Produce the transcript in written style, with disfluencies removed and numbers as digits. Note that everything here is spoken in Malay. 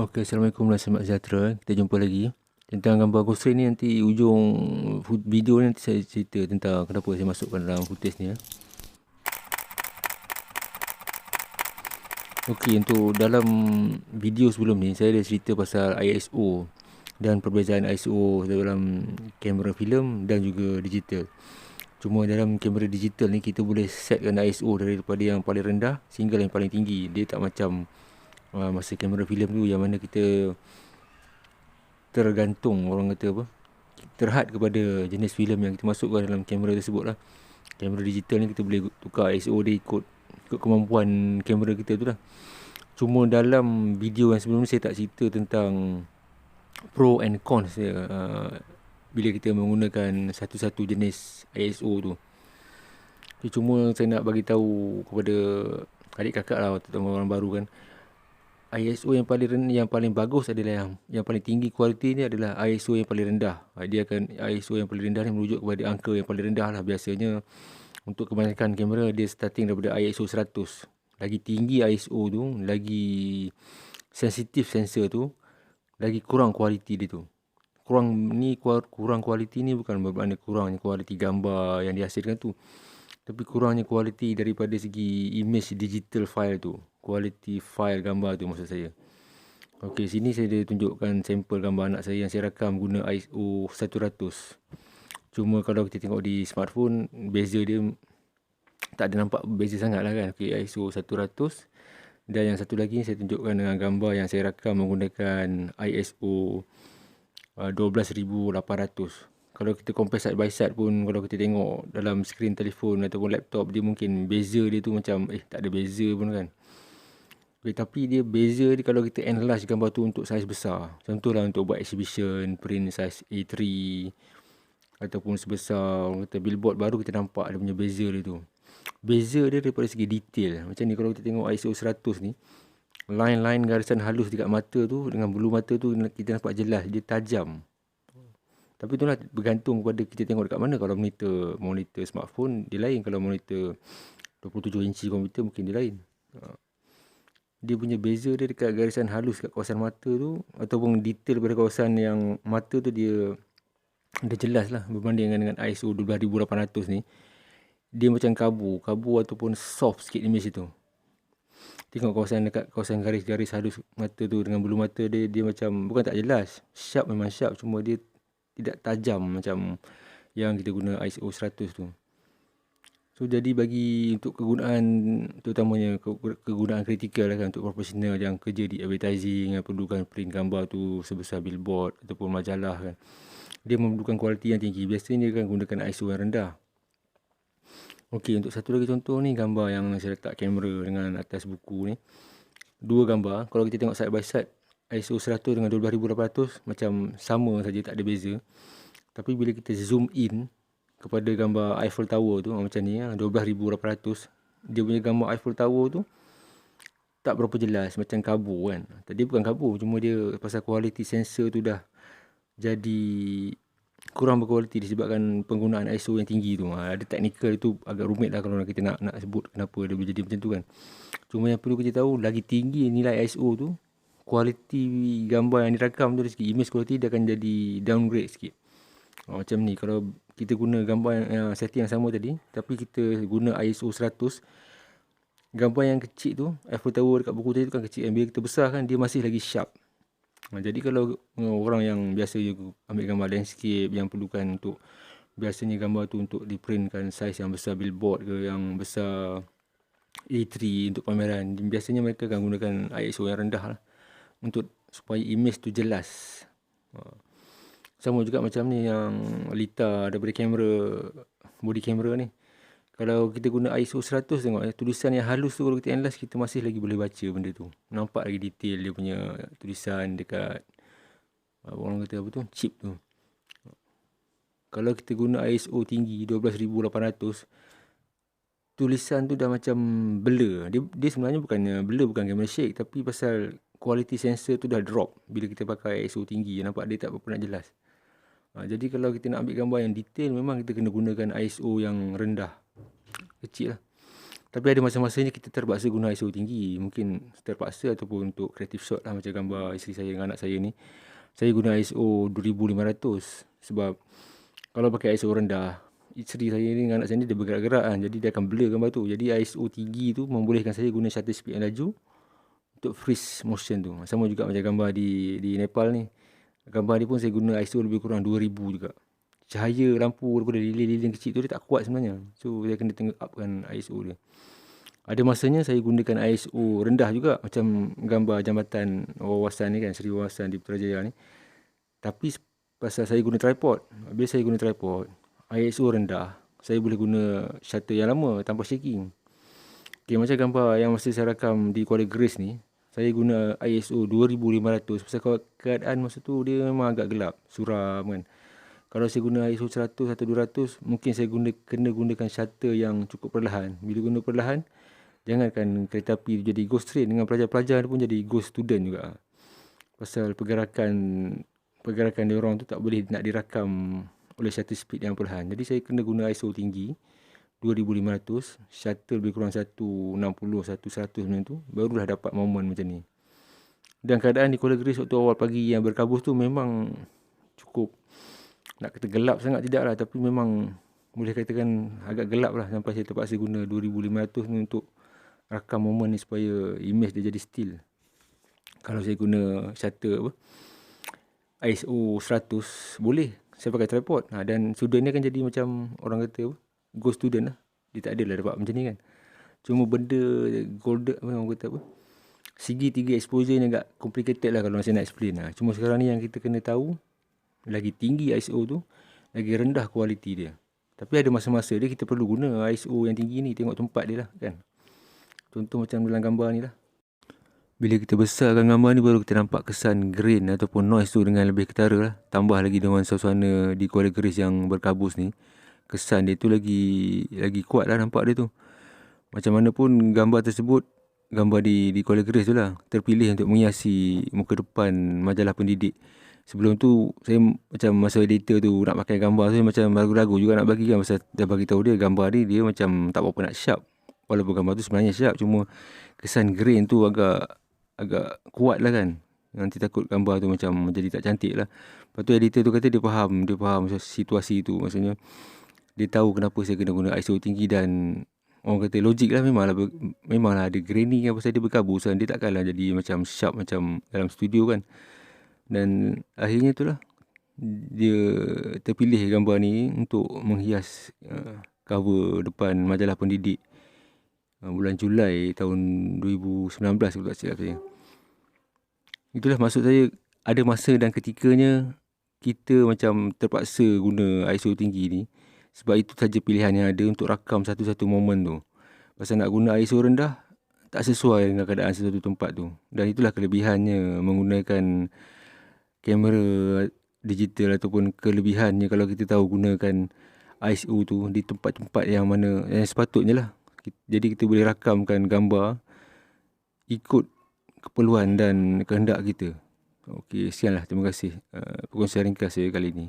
Okey, Assalamualaikum dan selamat sejahtera. Kita jumpa lagi. Tentang gambar ghost ray ni, nanti ujung video ni nanti saya cerita tentang kenapa saya masukkan dalam footage ni ya. Okey, untuk dalam video sebelum ni saya ada cerita pasal ISO dan perbezaan ISO dalam kamera filem dan juga digital. Cuma dalam kamera digital ni kita boleh setkan ISO daripada yang paling rendah sehingga yang paling tinggi. Dia tak macam masa kamera filem tu yang mana kita tergantung, orang kata apa, terhad kepada jenis filem yang kita masukkan dalam kamera tersebut lah. Kamera digital ni kita boleh tukar ISO dia ikut kemampuan kamera kita tu lah. Cuma dalam video yang sebelum ni saya tak cerita tentang pro and cons dia, bila kita menggunakan satu-satu jenis ISO tu. Cuma saya nak bagi tahu kepada adik kakak lah, terutama orang baru kan, ISO yang paling bagus adalah yang paling tinggi kualiti ni adalah ISO yang paling rendah. Dia akan ISO yang paling rendah ni merujuk kepada angka yang paling rendah lah. Biasanya untuk kebanyakan kamera dia starting daripada ISO 100. Lagi tinggi ISO tu, lagi sensitif sensor tu, lagi kurang kualiti dia tu. Kurang kualiti ni bukan bermakna kurangnya kualiti gambar yang dihasilkan tu, tapi kurangnya kualiti daripada segi image digital file tu. Kualiti file gambar tu maksud saya. Okey, sini saya ada tunjukkan sampel gambar anak saya yang saya rakam guna ISO 100. Cuma kalau kita tengok di smartphone, beza dia tak ada nampak beza sangat lah kan. Okey, ISO 100. Dan yang satu lagi saya tunjukkan dengan gambar yang saya rakam menggunakan ISO 12800. Kalau kita compare side by side pun, kalau kita tengok dalam skrin telefon ataupun laptop, dia mungkin beza dia tu macam tak ada beza pun kan. Okay, tapi dia beza dia kalau kita enlarge gambar tu untuk saiz besar. Contohlah untuk buat exhibition, print saiz A3 ataupun sebesar kata billboard, baru kita nampak dia punya beza dia tu. Beza dia daripada segi detail. Macam ni kalau kita tengok ISO 100 ni, line-line garisan halus dekat mata tu dengan bulu mata tu kita nampak jelas, dia tajam. Tapi itulah bergantung kepada kita tengok dekat mana. Kalau monitor smartphone dia lain, kalau monitor 27 inci komputer mungkin dia lain. Dia punya beza dia dekat garisan halus kat kawasan mata tu, ataupun detail pada kawasan yang mata tu, dia jelas lah berbanding dengan ISO 12800 ni. Dia macam kabu ataupun soft sikit image tu. Tengok dekat kawasan garis-garis halus mata tu dengan bulu mata dia macam bukan tak jelas. Sharp memang sharp, cuma dia tidak tajam macam yang kita guna ISO 100 tu. So jadi bagi untuk kegunaan, terutamanya kegunaan kritikal lah kan, untuk profesional yang kerja di advertising, yang perlukan print gambar tu sebesar billboard ataupun majalah kan, dia memerlukan kualiti yang tinggi. Biasanya dia akan gunakan ISO yang rendah. Okey, untuk satu lagi contoh ni, gambar yang saya letak kamera dengan atas buku ni. Dua gambar, kalau kita tengok side by side, ISO 100 dengan 12800 macam sama saja, tak ada beza. Tapi bila kita zoom in kepada gambar Eiffel Tower tu macam ni, 12800, dia punya gambar Eiffel Tower tu tak berapa jelas, macam kabur kan. Tadi bukan kabur, cuma dia pasal kualiti sensor tu dah jadi kurang berkualiti disebabkan penggunaan ISO yang tinggi tu. Ada technical tu agak rumit lah kalau kita nak sebut kenapa dia boleh jadi macam tu kan. Cuma yang perlu kita tahu, lagi tinggi nilai ISO tu, kualiti gambar yang dirakam tu dari segi image quality dia akan jadi downgrade sikit. Macam ni, kalau kita guna gambar yang setting yang sama tadi, tapi kita guna ISO 100, gambar yang kecil tu, Eiffel Tower dekat buku tadi tu kan kecil, bila kita besarkan dia masih lagi sharp. Jadi kalau orang yang biasa ambil gambar landscape yang perlukan untuk, biasanya gambar tu untuk diprintkan saiz yang besar billboard ke, yang besar A3 untuk pameran, biasanya mereka akan gunakan ISO yang rendah lah, untuk supaya image tu jelas. Sama juga macam ni yang Lita daripada body kamera ni. Kalau kita guna ISO 100, tengok tulisan yang halus tu, kalau kita enlarge, kita masih lagi boleh baca benda tu. Nampak lagi detail dia punya tulisan dekat orang kata apa tu, chip tu. Kalau kita guna ISO tinggi 12800, tulisan tu dah macam blur. Dia sebenarnya bukan camera shake, tapi pasal kualiti sensor tu dah drop bila kita pakai ISO tinggi, nampak dia tak berapa nak jelas. Jadi kalau kita nak ambil gambar yang detail, memang kita kena gunakan ISO yang rendah, kecil lah. Tapi ada masa-masanya kita terpaksa guna ISO tinggi. Mungkin terpaksa ataupun untuk creative shot lah, macam gambar isteri saya dengan anak saya ni. Saya guna ISO 2500 sebab kalau pakai ISO rendah, isteri saya ni dengan anak saya ni dia bergerak-gerak kan. Jadi dia akan blur gambar tu. Jadi ISO tinggi tu membolehkan saya guna shutter speed yang laju untuk freeze motion tu. Sama juga macam gambar di Nepal ni. Gambar ni pun saya guna ISO lebih kurang 2000 juga. Cahaya lampu daripada lilin-lilin kecil tu dia tak kuat sebenarnya. So saya kena tengok upkan ISO dia. Ada masanya saya gunakan ISO rendah juga, macam gambar jambatan wawasan ni kan, Seri Wawasan di Putrajaya ni. Tapi pasal saya guna tripod, bila saya guna tripod, ISO rendah, saya boleh guna shutter yang lama tanpa shaking. Okay, macam gambar yang masa saya rakam di Kuala Grace ni, saya guna ISO 2500 pasal keadaan masa tu dia memang agak gelap, suram kan. Kalau saya guna ISO 100 atau 200, mungkin saya kena gunakan shutter yang cukup perlahan. Bila guna perlahan, jangankan kereta api jadi ghost train, dengan pelajar-pelajar pun jadi ghost student juga. Pasal pergerakan dia orang tu tak boleh nak dirakam oleh shutter speed yang perlahan. Jadi saya kena guna ISO tinggi 2500, shutter lebih kurang 160, 100 macam tu, barulah dapat momen macam ni. Dan keadaan di Kuala Grace waktu awal pagi yang berkabus tu memang cukup, nak kata gelap sangat tidak lah, tapi memang boleh katakan agak gelap lah, sampai saya terpaksa guna 2500 ni untuk rakam momen ni supaya image dia jadi still. Kalau saya guna shutter ISO 100 boleh, saya pakai tripod. Dan student ni akan jadi macam orang kata ghost student lah. Dia tak adalah dapat macam ni kan. Cuma benda golden, orang kata segi 3 exposure ni agak complicated lah kalau saya nak explain lah. Cuma sekarang ni yang kita kena tahu, lagi tinggi ISO tu, lagi rendah kualiti dia. Tapi ada masa-masa dia kita perlu guna ISO yang tinggi ni, tengok tempat dia lah kan. Contoh macam dalam gambar ni lah. Bila kita besarkan gambar ni, baru kita nampak kesan grain ataupun noise tu dengan lebih ketara lah. Tambah lagi dengan suasana di Kuala Grace yang berkabus ni, kesan dia tu lagi kuat lah nampak dia tu. Macam mana pun gambar tersebut, gambar di Kuala Grace tu lah, terpilih untuk menghiasi muka depan majalah pendidik. Sebelum tu saya macam masa editor tu nak pakai gambar tu, saya macam ragu-ragu juga nak bagi kan. Pasal dah bagi tahu dia gambar ni dia macam tak apa-apa nak sharp. Walaupun gambar tu sebenarnya sharp, cuma kesan grain tu agak kuat lah kan. Nanti takut gambar tu macam jadi tak cantik lah. Lepas tu editor tu kata dia faham situasi tu. Maksudnya dia tahu kenapa saya kena guna ISO tinggi, dan orang kata logik lah, memanglah ada graining kan, pasal dia berkabus kan. Dia takkanlah jadi macam sharp macam dalam studio kan. Dan akhirnya tu lah dia terpilih gambar ni untuk menghias cover depan majalah pendidik bulan Julai tahun 2019 kalau tak silap saya. Itulah maksud saya, ada masa dan ketikanya kita macam terpaksa guna ISO tinggi ni, sebab itu saja pilihan yang ada untuk rakam satu-satu momen tu. Pasal nak guna ISO rendah tak sesuai dengan keadaan sesuatu tempat tu. Dan itulah kelebihannya menggunakan kamera digital, ataupun kelebihannya kalau kita tahu gunakan ISO tu di tempat-tempat yang mana yang sepatutnya lah. Jadi kita boleh rakamkan gambar ikut keperluan dan kehendak kita. Okey, sekianlah. Terima kasih perkongsian ringkas saya kali ini.